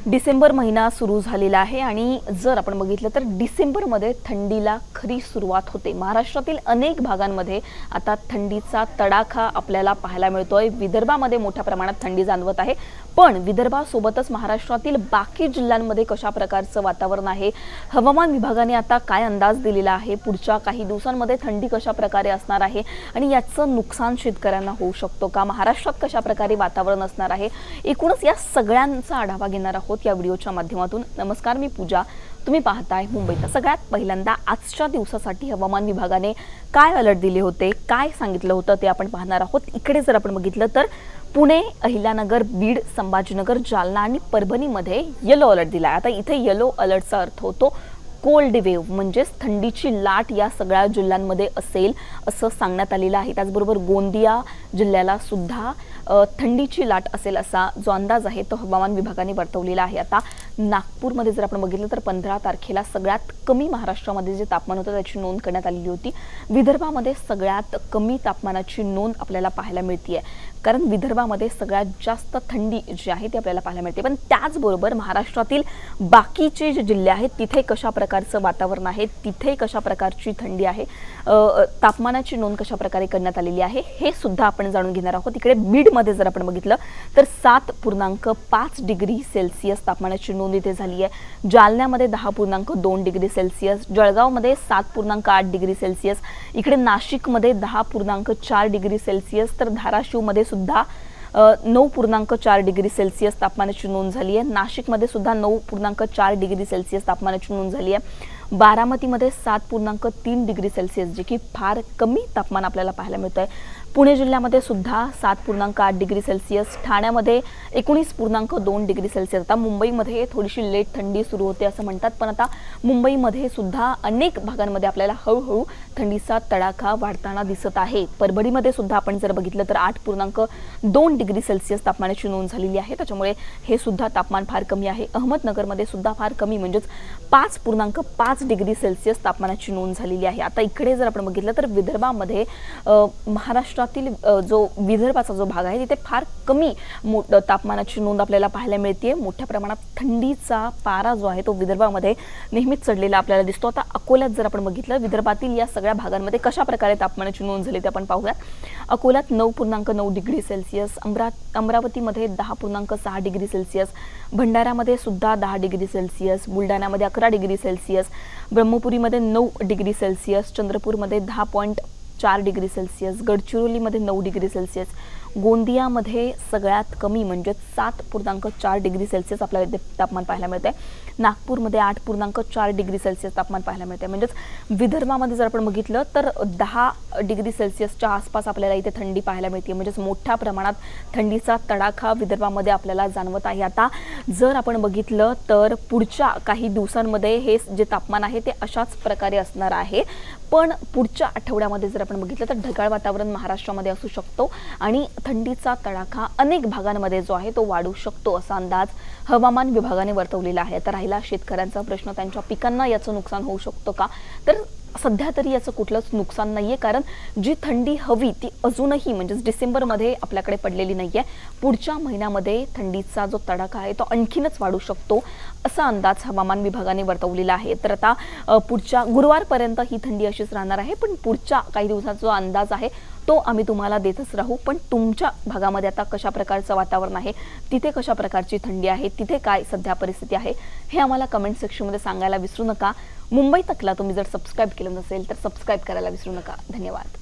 डिसेंबर महिना सुरू झालेला आहे आणि जर आपण बघितलं तर डिसेंबरमध्ये थंडीला खरी सुरुवात होते। महाराष्ट्रातील अनेक भागांमध्ये आता थंडीचा तडाखा आपल्याला पाहायला मिळतोय। विदर्भामध्ये मोठ्या प्रमाणात थंडी जाणवत आहे, पण विदर्भासोबतच महाराष्ट्रातील बाकी जिल्ह्यांमध्ये कशा प्रकारचं वातावरण आहे, हवामान विभागाने आता काय अंदाज दिलेला आहे, पुढच्या काही दिवसांमध्ये थंडी कशा प्रकारे असणार आहे आणि याचं नुकसान शेतकऱ्यांना होऊ शकतो का, महाराष्ट्रात कशा प्रकारे वातावरण असणार आहे, एकूणच या सगळ्यांचा आढावा घेणार आहोत या व्हिडिओच्या माध्यमातून। नमस्कार, मी पूजा, तुम्ही पाहताय मुंबईत। सगळ्यात पहिल्यांदा आजच्या दिवसासाठी हवामान विभागाने काय अलर्ट दिले होते, काय सांगितलं होतं ते आपण पाहणार आहोत। इकडे जर आपण बघितलं तर पुणे, अहिल्यानगर, बीड, संभाजीनगर, जालना आणि परभणीमध्ये येलो अलर्ट दिला आहे। आता इथे येलो अलर्टचा अर्थ होतो कोल्ड वेव्ह, म्हणजे थंडीची लाट या सगळ्या जिल्ह्यांमध्ये असेल असं सांगण्यात आलेलं आहे। त्याचबरोबर गोंदिया जिल्ह्याला सुद्धा थंडीची लाट असेल असा जो अंदाज आहे तो हवामान विभागाने वर्तवलेला आहे। आता नागपूरमध्ये जर आपण बघितलं तर 15 तारखेला सगळ्यात कमी महाराष्ट्रामध्ये जे तापमान होतं त्याची नोंद करण्यात आलेली होती। विदर्भामध्ये सगळ्यात कमी तापमानाची नोंद आपल्याला पाहायला मिळते, कारण विदर्भामध्ये सगळ्यात जास्त थंडी जी आहे ती आपल्याला पाहायला मिळते। पण त्याचबरोबर महाराष्ट्रातील बाकीचे जे जिल्हे आहेत तिथे कशा प्रकारचं वातावरण आहे, तिथे कशा प्रकारची थंडी आहे, तापमानाची नोंद कशा प्रकारे करण्यात आलेली आहे हे सुद्धा आपण जाणून घेणार आहोत। इकडे बीडमध्ये जर आपण बघितलं तर 7.5 डिग्री सेल्सिअस तापमानाची नोंद इथे झाली आहे। जालन्यामध्ये 10.2 डिग्री सेल्सिअस, जळगावमध्ये 7.8 डिग्री सेल्सिअस, इकडे नाशिकमध्ये 10.4 डिग्री सेल्सिअस, तर धाराशिवमध्ये सुद्धा 9.4 डिग्री सेल्सिअस तापमानाची नोंद झाली आहे। नाशिकमध्ये सुद्धा 9.4 डिग्री सेल्सिअस तापमानाची नोंद झाली आहे। बारामतीमध्ये 7.3 डिग्री सेल्सिअस, जे की फार कमी तापमान आपल्याला पाहायला मिळतंय। पुणे जिल्ह्यामध्ये सुद्धा 7.8 डिग्री सेल्सिअस, ठाण्यामध्ये 19.2 डिग्री सेल्सिअस। आता मुंबईमध्ये थोडीशी लेट थंडी सुरू होते असं म्हणतात, पण आता मुंबईमध्ये सुद्धा अनेक भागांमध्ये आपल्याला हळूहळू थंडीचा तडाखा वाढताना दिसत आहे। परभणीमध्ये सुद्धा आपण जर बघितलं तर 8.2 डिग्री सेल्सिअस तापमानाची नोंद झालेली आहे, त्याच्यामुळे हे सुद्धा तापमान फार कमी आहे। अहमदनगरमध्ये सुद्धा फार कमी म्हणजेच 5.5 डिग्री सेल्सिअस तापमानाची नोंद झालेली आहे। आता इकडे जर आपण बघितलं तर विदर्भामध्ये महाराष्ट्रातील जो विदर्भाचा जो भाग आहे तिथे फार कमी तापमानाची नोंद आपल्याला पाहायला मिळते। मोठ्या प्रमाणात थंडीचा पारा जो आहे तो विदर्भामध्ये नेहमीच चढलेला आपल्याला दिसतो। आता अकोल्यात जर आपण बघितलं विदर्भातील या सगळ्या भागांमध्ये कशा प्रकारे तापमानाची नोंद झाली ते आपण पाहूया। अकोल्यात 9.9 डिग्री सेल्सिअस, अमरावतीमध्ये 10.6 डिग्री सेल्सिअस, भंडाऱ्यामध्ये सुद्धा 10 डिग्री सेल्सिअस, बुलढाण्यामध्ये 11 डिग्री सेल्सिअस, ब्रह्मपुरीमध्ये 9 डिग्री सेल्सिअस, चंद्रपूरमध्ये 10.4 डिग्री सेल्सिअस, गडचिरोलीमध्ये 9 डिग्री सेल्सिअस, गोंदियामध्ये सगळ्यात कमी म्हणजे 7.4 डिग्री सेल्सिअस आपल्याला तापमान पाहायला मिळते। नागपूरमध्ये 8.4 डिग्री सेल्सिअस तापमान पाहायला मिळते। म्हणजेच विदर्भामध्ये जर आपण बघितलं तर 10 डिग्री सेल्सिअसच्या आसपास आपल्याला इथे थंडी पाहायला मिळते। म्हणजेच मोठ्या प्रमाणात थंडीचा तडाखा विदर्भामध्ये आपल्याला जाणवत आहे। आता जर आपण बघितलं तर पुढच्या काही दिवसांमध्ये हे जे तापमान आहे ते अशाच प्रकारे असणार आहे, पण पुढच्या आठवड्यामध्ये जर आपण बघितलं तर ढगाळ वातावरण महाराष्ट्रामध्ये असू शकतो आणि थंडीचा तडाखा अनेक भागांमध्ये जो आहे तो वाढू शकतो असा अंदाज हवामान विभागाने वर्तवलेला आहे। तर राहिला शेतकऱ्यांचा प्रश्न, त्यांच्या पिकांना याचं नुकसान होऊ शकतो का, तर सध्या तरी याचं कुठलंच नुकसान नाहीये, कारण जी थंडी हवी ती अजूनही म्हणजेच डिसेंबरमध्ये आपल्याकडे पडलेली नाहीये। पुढच्या महिन्यामध्ये थंडीचा जो तडाखा आहे तो आणखीनच वाढू शकतो असा अंदाज हवामान विभागाने वर्तवलेला आहे। तर आता पुढच्या गुरुवारपर्यंत ही थंडी अशीच राहणार आहे, पण पुढच्या काही दिवसाचा जो अंदाज आहे तो आम्ही तुम्हाला देतच राहू। पण तुमच्या भागामध्ये आता कशा प्रकारचं वातावरण आहे, तिथे कशा प्रकारची थंडी आहे, तिथे काय सध्या परिस्थिती आहे हे आम्हाला कमेंट सेक्शनमध्ये सांगायला विसरू नका। मुंबई तकला तुम्ही जर सबस्क्राईब केलं नसेल तर सबस्क्राईब करायला विसरू नका। धन्यवाद।